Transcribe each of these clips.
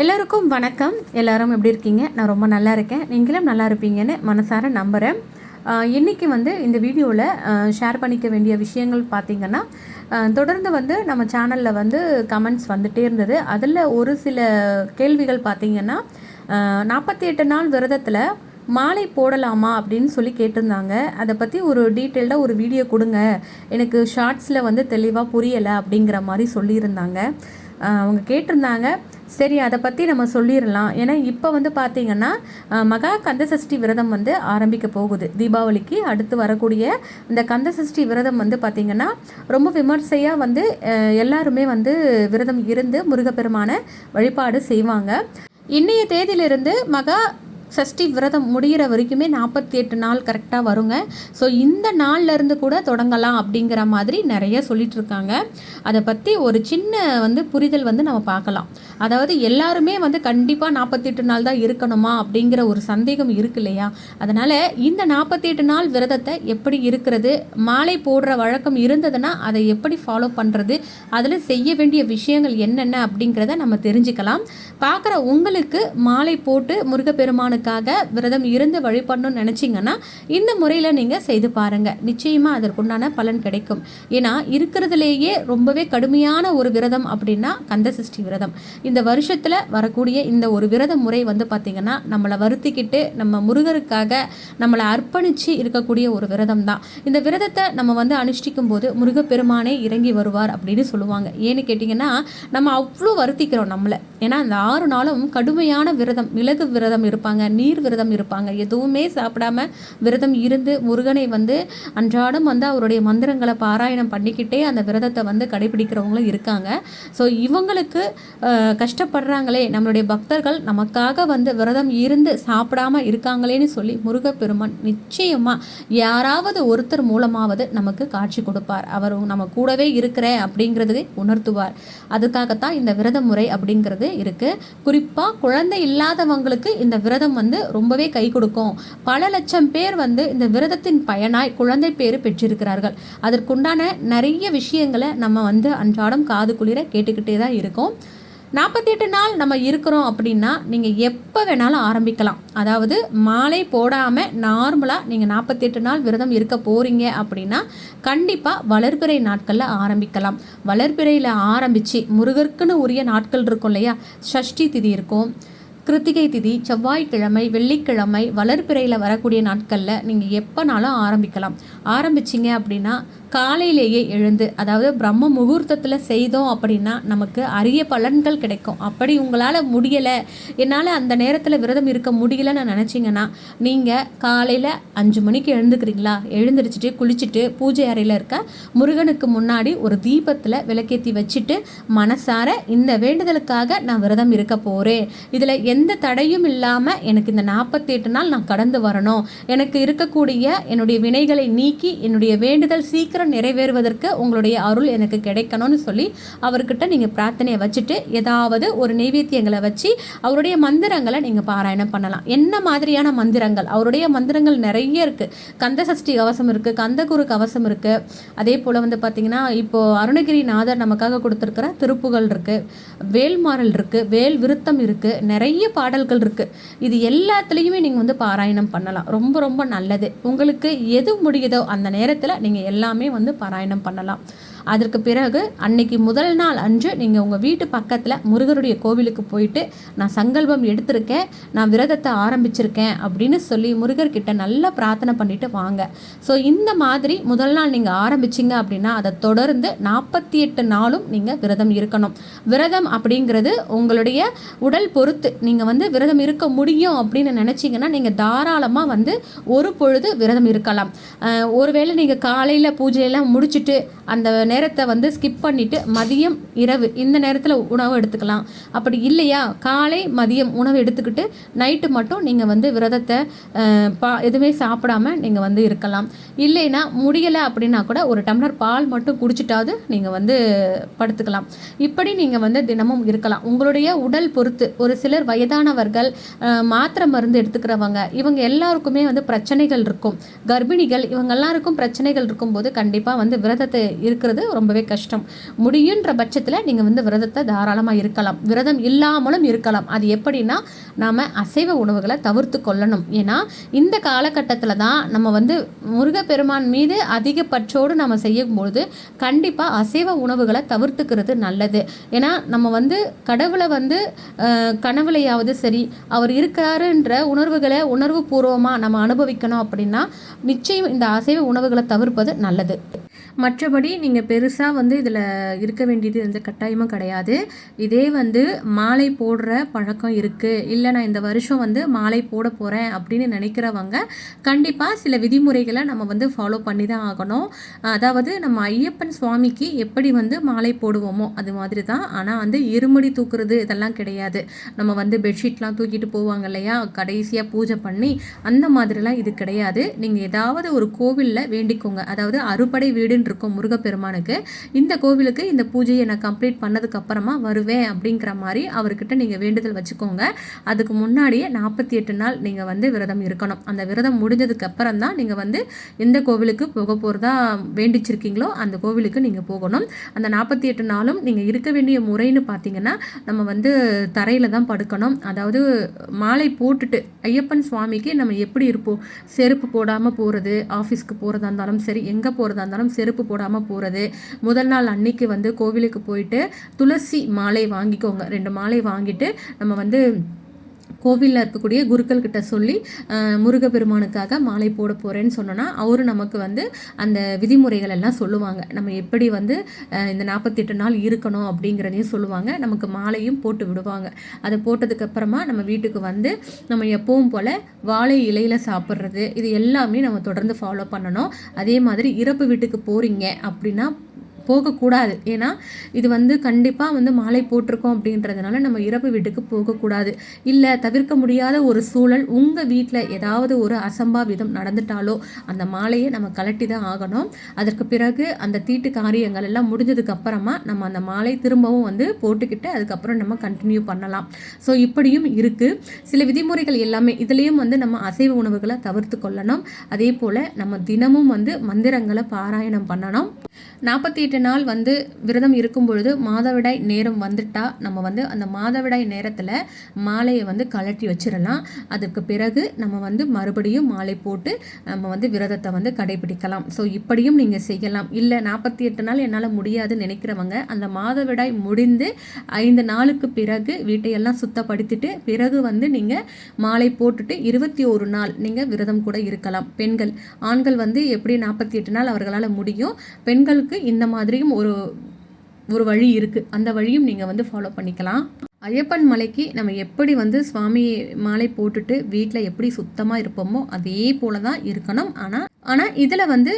எல்லோருக்கும் வணக்கம். எல்லோரும் எப்படி இருக்கீங்க? நான் ரொம்ப நல்லா இருக்கேன். நீங்களும் நல்லா இருப்பீங்கன்னு மனசார நம்புகிறேன். இன்றைக்கி இந்த வீடியோவில் ஷேர் பண்ணிக்க வேண்டிய விஷயங்கள் பார்த்திங்கன்னா, தொடர்ந்து நம்ம சேனலில் கமெண்ட்ஸ் வந்துகிட்டே இருந்தது. அதில் ஒரு சில கேள்விகள் பார்த்திங்கன்னா, 48 நாள் விரதத்தில் மாலை போடலாமா அப்படின்னு சொல்லி கேட்டிருந்தாங்க. அதை பற்றி ஒரு டீட்டெயில்டாக ஒரு வீடியோ கொடுங்க, எனக்கு ஷார்ட்ஸில் தெளிவாக புரியலை அப்படிங்கிற மாதிரி சொல்லியிருந்தாங்க. அவங்க கேட்டிருந்தாங்க. சரி, அதை பற்றி நம்ம சொல்லிடலாம். ஏன்னா இப்போ பார்த்திங்கன்னா மகா கந்தசஷ்டி விரதம் ஆரம்பிக்க போகுது. தீபாவளிக்கு அடுத்து வரக்கூடிய இந்த கந்தசஷ்டி விரதம் பார்த்திங்கன்னா ரொம்ப விமர்சையாக எல்லாருமே விரதம் இருந்து முருகப்பெருமான வழிபாடு செய்வாங்க. இன்றைய தேதியிலிருந்து மகா சஷ்டி விரதம் முடிகிற வரைக்குமே 48 நாள் கரெக்டாக வருங்க. ஸோ இந்த நாள்லேருந்து கூட தொடங்கலாம் அப்படிங்கிற மாதிரி நிறைய சொல்லிட்டு இருக்காங்க. அதை பற்றி ஒரு சின்ன புரிதல் நம்ம பார்க்கலாம். அதாவது எல்லாருமே கண்டிப்பாக 48 நாள் தான் இருக்கணுமா அப்படிங்கிற ஒரு சந்தேகம் இருக்கு இல்லையா? அதனால் இந்த 48 நாள் விரதத்தை எப்படி இருக்கிறது, மாலை போடுற வழக்கம் இருந்ததுன்னா அதை எப்படி ஃபாலோ பண்ணுறது, அதில் செய்ய வேண்டிய விஷயங்கள் என்னென்ன அப்படிங்கிறத நம்ம தெரிஞ்சுக்கலாம். பார்க்குற உங்களுக்கு மாலை போட்டு முருகப்பெருமானுக்கு விரதம் இருந்து வழிபடணும்னு நினைச்சீங்கன்னா இந்த முறையில் நீங்கள் செய்து பாருங்கள். நிச்சயமாக அதற்குண்டான பலன் கிடைக்கும். ஏன்னா இருக்கிறதுலேயே ரொம்பவே கடுமையான ஒரு விரதம் அப்படின்னா கந்தசஷ்டி விரதம். இந்த வருஷத்தில் வரக்கூடிய இந்த ஒரு விரத முறை பார்த்திங்கன்னா நம்மளை வருத்திக்கிட்டு நம்ம முருகருக்காக நம்மளை அர்ப்பணித்து இருக்கக்கூடிய ஒரு விரதம் தான். இந்த விரதத்தை நம்ம அனுஷ்டிக்கும் போது முருகப்பெருமானே இறங்கி வருவார் அப்படின்னு சொல்லுவாங்க. ஏன்னு கேட்டிங்கன்னா நம்ம அவ்வளோ வருத்திக்கிறோம் நம்மளை. ஏன்னா அந்த 6 நாளும் கடுமையான விரதம், மிளகு விரதம் இருப்பாங்க, நீர் விரதம் இருப்பாங்க, எதுவுமே சாப்பிடாம விரதம் இருந்து முருகனை அன்றாடம் அவருடைய மந்திரங்களை பாராயணம் பண்ணிக்கிட்டே அந்த விரதத்தை கடைபிடிக்கிறவங்களும் இருக்காங்க. ஸோ இவங்களுக்கு கஷ்டப்படுறாங்களே நம்மளுடைய பக்தர்கள், நமக்காக விரதம் இருந்து சாப்பிடாம இருக்காங்களேன்னு சொல்லி முருகப்பெருமான் நிச்சயமாக யாராவது ஒருத்தர் மூலமாவது நமக்கு காட்சி கொடுப்பார். அவர் நம்ம கூடவே இருக்கிறேன் அப்படிங்கிறது உணர்த்துவார். அதுக்காகத்தான் இந்த விரத முறை அப்படிங்கிறது இருக்குது. குறிப்பாக குழந்தை இல்லாதவங்களுக்கு இந்த விரதம் ரொம்பவே கை கொடுக்கும். பல லட்சம் பேர் இந்த விரதத்தின் பயனாய் குழந்தை பேரு பெற்றிருக்கிறார்கள். அதற்குண்டான நிறைய விஷயங்களை நம்ம அன்றாடம் காது குளிர கேட்டுக்கிட்டே தான் இருக்கோம். 48 நாள் நம்ம இருக்கிறோம் அப்படின்னா நீங்கள் எப்போ வேணாலும் ஆரம்பிக்கலாம். அதாவது மாலை போடாமல் நார்மலாக நீங்கள் 48 நாள் விரதம் இருக்க போகிறீங்க அப்படின்னா கண்டிப்பாக வளர்பிறை நாட்களில் ஆரம்பிக்கலாம். வளர்பிறையில் ஆரம்பித்து முருகருக்குன்னு உரிய நாட்கள் இருக்கும் இல்லையா? சஷ்டி திதி இருக்கும், கிருத்திகை திதி, செவ்வாய்க்கிழமை, வெள்ளிக்கிழமை, வளர்பிறையில் வரக்கூடிய நாட்களில் நீங்கள் எப்போனாலும் ஆரம்பிக்கலாம். ஆரம்பிச்சிங்க அப்படின்னா காலையிலேயே எழுந்து, அதாவது பிரம்ம முகூர்த்தத்தில் செய்தோம் அப்படின்னா நமக்கு அரிய பலன்கள் கிடைக்கும். அப்படி உங்களால் முடியலை, என்னால் அந்த நேரத்தில் விரதம் இருக்க முடியலைன்னு நினச்சிங்கன்னா நீங்கள் காலையில் 5 மணிக்கு எழுந்துக்கிறீங்களா, எழுந்திரிச்சிட்டு குளிச்சுட்டு பூஜை அறையில் இருக்க முருகனுக்கு முன்னாடி ஒரு தீபத்தில் விளக்கேற்றி வச்சுட்டு மனசார இந்த வேண்டுதலுக்காக நான் விரதம் இருக்க போகிறேன், இதில் எந்த தடையும் இல்லாமல் எனக்கு இந்த 48 நாள் நான் கடந்து வரணும், எனக்கு இருக்கக்கூடிய என்னுடைய வினைகளை நீக்கி என்னுடைய வேண்டுதல் சீக்கிரம் நிறைவேறுவதற்கு உங்களுடைய அருள் எனக்கு கிடைக்கணும்னு சொல்லி அவர்கிட்ட நீங்கள் பிரார்த்தனையை வச்சுட்டு ஏதாவது ஒரு நைவேத்தியங்களை வச்சு அவருடைய மந்திரங்களை நீங்கள் பாராயணம் பண்ணலாம். என்ன மாதிரியான மந்திரங்கள்? அவருடைய மந்திரங்கள் நிறைய இருக்குது. கந்தசஷ்டி கவசம் இருக்குது, கந்தகுரு கவசம் இருக்குது. அதே போல் பார்த்திங்கன்னா இப்போது அருணகிரிநாதர் நமக்காக கொடுத்துருக்கிற திருப்புகள் இருக்குது, வேல்மாறல் இருக்குது, வேல் விருத்தம் இருக்குது, நிறைய பாடல்கள் இருக்குது. இது எல்லாத்துலேயுமே நீங்கள் பாராயணம் பண்ணலாம். ரொம்ப ரொம்ப நல்லது. உங்களுக்கு எது முடியுதோ அந்த நேரத்தில் நீங்கள் எல்லாமே பாராயணம் பண்ணலாம். அதற்கு பிறகு அன்னைக்கு முதல் நாள் அன்று நீங்கள் உங்கள் வீட்டு பக்கத்தில் முருகருடைய கோவிலுக்கு போயிட்டு நான் சங்கல்பம் எடுத்திருக்கேன், நான் விரதத்தை ஆரம்பிச்சிருக்கேன் அப்படின்னு சொல்லி முருகர்கிட்ட நல்லா பிரார்த்தனை பண்ணிட்டு வாங்க. ஸோ இந்த மாதிரி முதல் நாள் நீங்கள் ஆரம்பிச்சிங்க அப்படின்னா அதை தொடர்ந்து 48 நாளும் நீங்கள் விரதம் இருக்கணும். விரதம் அப்படிங்கிறது உங்களுடைய உடல் பொறுத்து. நீங்கள் விரதம் இருக்க முடியும் அப்படின்னு நினச்சிங்கன்னா நீங்கள் தாராளமாக ஒரு பொழுது விரதம் இருக்கலாம். ஒருவேளை நீங்கள் காலையில் பூஜையெல்லாம் முடிச்சுட்டு அந்த நேரத்தை ஸ்கிப் பண்ணிவிட்டு மதியம் இரவு இந்த நேரத்தில் உணவு எடுத்துக்கலாம். அப்படி இல்லையா காலை மதியம் உணவு எடுத்துக்கிட்டு நைட்டு மட்டும் நீங்கள் விரதத்தை எதுவுமே சாப்பிடாமல் நீங்கள் இருக்கலாம். இல்லைன்னா முடியலை அப்படின்னா கூட ஒரு டம்ளர் பால் மட்டும் குடிச்சிட்டாவது நீங்கள் படுத்துக்கலாம். இப்படி நீங்கள் தினமும் இருக்கலாம். உங்களுடைய உடல் பொறுத்து. ஒரு சிலர் வயதானவர்கள், மாத்திரை மருந்து எடுத்துக்கிறவங்க, இவங்க எல்லாருக்குமே பிரச்சனைகள் இருக்கும். கர்ப்பிணிகள், இவங்க எல்லாருக்கும் பிரச்சனைகள் இருக்கும்போது கண்டிப்பாக விரதத்தை இருக்கிறது ரொம்பவே கஷ்டம். முடியுன்ற பட்சத்தில் நீங்கள் வந்து விரதத்தை தாராளமாக இருக்கலாம், விரதம் இல்லாமலும் இருக்கலாம். அது எப்படின்னா நாம் அசைவ உணவுகளை தவிர்த்து கொள்ளணும். ஏன்னா இந்த காலகட்டத்தில் தான் நம்ம வந்து முருகப்பெருமான் மீது அதிக பற்றோடு நம்ம செய்யும்பொழுது கண்டிப்பாக அசைவ உணவுகளை தவிர்த்துக்கிறது நல்லது. ஏன்னா நம்ம வந்து கடவுளை வந்து கனவுலையாவது சரி அவர் இருக்காருன்ற உணர்வு பூர்வமாக நம்ம அனுபவிக்கணும் அப்படின்னா நிச்சயம் இந்த அசைவ உணவுகளை தவிர்ப்பது நல்லது. மற்றபடி நீங்கள் பெருசாக வந்து இதில் இருக்க வேண்டியது எந்த கட்டாயமும் கிடையாது. இதே வந்து மாலை போடுற பழக்கம் இருக்குது, இல்லை நான் இந்த வருஷம் வந்து மாலை போட போகிறேன் அப்படின்னு நினைக்கிறவங்க கண்டிப்பாக சில விதிமுறைகளை நம்ம வந்து ஃபாலோ பண்ணி தான் ஆகணும். அதாவது நம்ம ஐயப்பன் சுவாமிக்கு எப்படி வந்து மாலை போடுவோமோ அது மாதிரி தான். ஆனால் வந்து இருமுடி தூக்குறது இதெல்லாம் கிடையாது. நம்ம வந்து பெட்ஷீட்லாம் தூக்கிட்டு போவாங்க இல்லையா கடைசியாக பூஜை பண்ணி, அந்த மாதிரிலாம் இது கிடையாது. நீங்கள் ஏதாவது ஒரு கோவிலில் வேண்டிக்கோங்க. அதாவது அறுபடை வீடு இருக்கும் முருகப்பெருமானுக்கு, இந்த கோவிலுக்கு இந்த பூஜையை நான் கம்ப்ளீட் பண்ணதுக்கு அப்புறமா வருவேன் அப்படிங்கிற மாதிரி அவர்கிட்ட நீங்கள் வேண்டுதல் வச்சுக்கோங்க. அதுக்கு முன்னாடியே 48 நாள் நீங்கள் வந்து விரதம் இருக்கணும். அந்த விரதம் முடிஞ்சதுக்கு அப்புறம் தான் நீங்கள் வந்து எந்த கோவிலுக்கு போக போகிறதா வேண்டிச்சிருக்கீங்களோ அந்த கோவிலுக்கு நீங்கள் போகணும். அந்த 48 நாளும் நீங்கள் இருக்க வேண்டிய முறைன்னு பார்த்தீங்கன்னா நம்ம வந்து தரையில் தான் படுக்கணும். அதாவது மாலை போட்டுட்டு ஐயப்பன் சுவாமிக்கு நம்ம எப்படி இருப்போம், செருப்பு போடாமல் போகிறது, ஆஃபீஸ்க்கு போகிறதா இருந்தாலும் சரி எங்கே போகிறதா இருந்தாலும் செருப்பு போடாமல் போகிறது. முதல் நாள் அன்னைக்கு வந்து கோவிலுக்கு போயிட்டு துளசி மாலை வாங்கிக்கோங்க. 2 மாலை வாங்கிட்டு நம்ம வந்து கோவிலில் இருக்கக்கூடிய குருக்கள் கிட்ட சொல்லி முருகப்பெருமானுக்காக மாலை போட போகிறேன்னு சொன்னோன்னா அவரு நமக்கு வந்து அந்த விதிமுறைகள் எல்லாம் சொல்லுவாங்க. நம்ம எப்படி வந்து இந்த 48 நாள் இருக்கணும் அப்படிங்கிறதையும் சொல்லுவாங்க. நமக்கு மாலையும் போட்டு விடுவாங்க. அதை போட்டதுக்கப்புறமா நம்ம வீட்டுக்கு வந்து நம்ம எப்பவும் போல் வாழை இலையில் சாப்பிட்றது இது எல்லாமே நம்ம தொடர்ந்து ஃபாலோ பண்ணணும். அதே மாதிரி இறப்பு வீட்டுக்கு போகிறீங்க அப்படின்னா போகக்கூடாது. ஏன்னா இது வந்து கண்டிப்பாக வந்து மாலை போட்டிருக்கோம் அப்படின்றதுனால நம்ம இறப்பு வீட்டுக்கு போகக்கூடாது. இல்லை தவிர்க்க முடியாத ஒரு சூழல் உங்கள் வீட்டில் ஏதாவது ஒரு அசம்பாவிதம் நடந்துட்டாலோ அந்த மாலையை நம்ம கலட்டி தான் ஆகணும். அதற்கு பிறகு அந்த தீட்டு காரியங்கள் எல்லாம் முடிஞ்சதுக்கு அப்புறமா நம்ம அந்த மாலை திரும்பவும் வந்து போட்டுக்கிட்டு அதுக்கப்புறம் நம்ம கண்டினியூ பண்ணலாம். ஸோ இப்படியும் இருக்குது சில விதிமுறைகள் எல்லாமே. இதுலேயும் வந்து நம்ம அசைவ உணவுகளை தவிர்த்து கொள்ளணும். அதே போல் நம்ம தினமும் வந்து மந்திரங்களை பாராயணம் பண்ணணும். 48 நாள் வந்து விரதம் இருக்கும் பொழுது மாதவிடாய் நேரம் வந்துட்டா நம்ம வந்து அந்த மாதவிடாய் நேரத்தில் மாலையை வந்து கழட்டி வச்சிடலாம். அதுக்கு பிறகு நம்ம வந்து மறுபடியும் மாலை போட்டு நம்ம வந்து விரதத்தை வந்து கடைபிடிக்கலாம். ஸோ இப்படியும் நீங்கள் செய்யலாம். இல்லை 48 நாள் என்னால் முடியாதுன்னு நினைக்கிறவங்க அந்த மாதவிடாய் முடிந்து 5 நாளுக்கு பிறகு வீட்டையெல்லாம் சுத்தப்படுத்திட்டு பிறகு வந்து நீங்கள் மாலை போட்டுட்டு 21 நாள் நீங்கள் விரதம் கூட இருக்கலாம். பெண்கள், ஆண்கள் வந்து எப்படி 48 நாள் அவர்களால் முடியும், பெண்களுக்கு இந்த மாதிரியும் ஒரு வழி இருக்குது. அந்த வழியும் நீங்கள் வந்து ஃபாலோ பண்ணிக்கலாம். ஐயப்பன் மலைக்கு நம்ம எப்படி வந்து சுவாமி மாலை போட்டுட்டு வீட்டில் எப்படி சுத்தமாக இருப்போமோ அதே போல தான் இருக்கணும். ஆனால் இதில் வந்து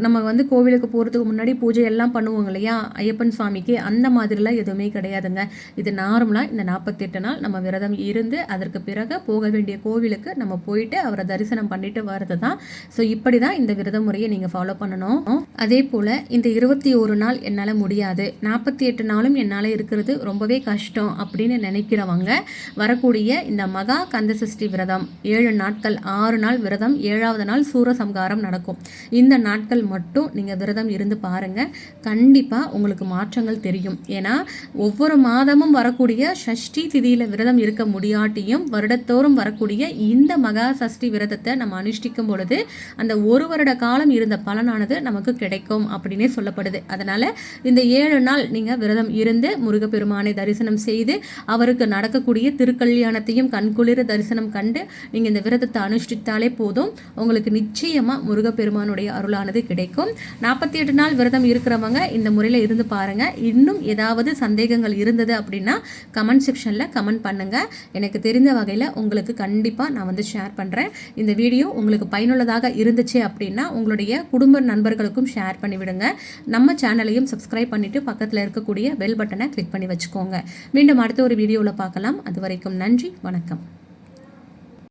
நம்ம வந்து கோவிலுக்கு போகிறதுக்கு முன்னாடி பூஜை எல்லாம் பண்ணுவோங்க இல்லையா ஐயப்பன் சுவாமிக்கு, அந்த மாதிரிலாம் எதுவுமே கிடையாதுங்க. இது நார்மலாக இந்த 48 நாள் நம்ம விரதம் இருந்து அதற்கு பிறகு போக வேண்டிய கோவிலுக்கு நம்ம போயிட்டு அவரை தரிசனம் பண்ணிட்டு வர்றது தான். ஸோ இப்படி தான் இந்த விரத முறையை நீங்கள் ஃபாலோ பண்ணணும். அதே போல் இந்த 21 நாள் என்னால் முடியாது, 48 நாளும் என்னால் இருக்கிறது ரொம்பவே கஷ்டம் அப்படின்னு நினைக்கிறவங்க வரக்கூடிய இந்த மகா கந்தசஷ்டி விரதம் 7 நாட்கள் 6 நாள் விரதம், 7வது நாள் சூரசம்ஹாரம் நடக்கும். இந்த நாட்கள் மட்டும் நீங்கள் விரதம் இருந்து பாருங்க, கண்டிப்பாக உங்களுக்கு மாற்றங்கள் தெரியும். ஏன்னா ஒவ்வொரு மாதமும் வரக்கூடிய சஷ்டி திதியில் விரதம் இருக்க முடியாட்டியும் வருடத்தோறும் வரக்கூடிய இந்த மகா சஷ்டி விரதத்தை நம்ம அனுஷ்டிக்கும் பொழுது அந்த 1 வருட காலம் இருந்த பலனானது நமக்கு கிடைக்கும் அப்படின்னே சொல்லப்படுது. அதனால இந்த 7 நாள் நீங்கள் விரதம் இருந்து முருகப்பெருமானை தரிசனம் செய்து அவருக்கு நடக்கக்கூடிய திருக்கல்யாணத்தையும் கண்குளிர தரிசனம் கண்டு நீங்கள் இந்த விரதத்தை அனுஷ்டித்தாலே போதும், உங்களுக்கு நிச்சயமாக முருகப்பெருமானுடைய அருளானது கிடைக்கும். 48 நாள் விரதம் இருக்கிறவங்க இந்த முறையில் இருந்து பாருங்க. இன்னும் ஏதாவது சந்தேகங்கள் இருந்தது அப்படின்னா கமெண்ட் செக்ஷனில் கமெண்ட் பண்ணுங்க. எனக்கு தெரிந்த வகையில் உங்களுக்கு கண்டிப்பாக நான் வந்து ஷேர் பண்ணுறேன். இந்த வீடியோ உங்களுக்கு பயனுள்ளதாக இருந்துச்சு அப்படின்னா உங்களுடைய குடும்ப நண்பர்களுக்கும் ஷேர் பண்ணிவிடுங்க. நம்ம சேனலையும் சப்ஸ்கிரைப் பண்ணிவிட்டு பக்கத்தில் இருக்கக்கூடிய பெல் பட்டனை கிளிக் பண்ணி வச்சுக்கோங்க. மீண்டும் அடுத்த ஒரு வீடியோவில் பார்க்கலாம். அது வரைக்கும் நன்றி, வணக்கம்.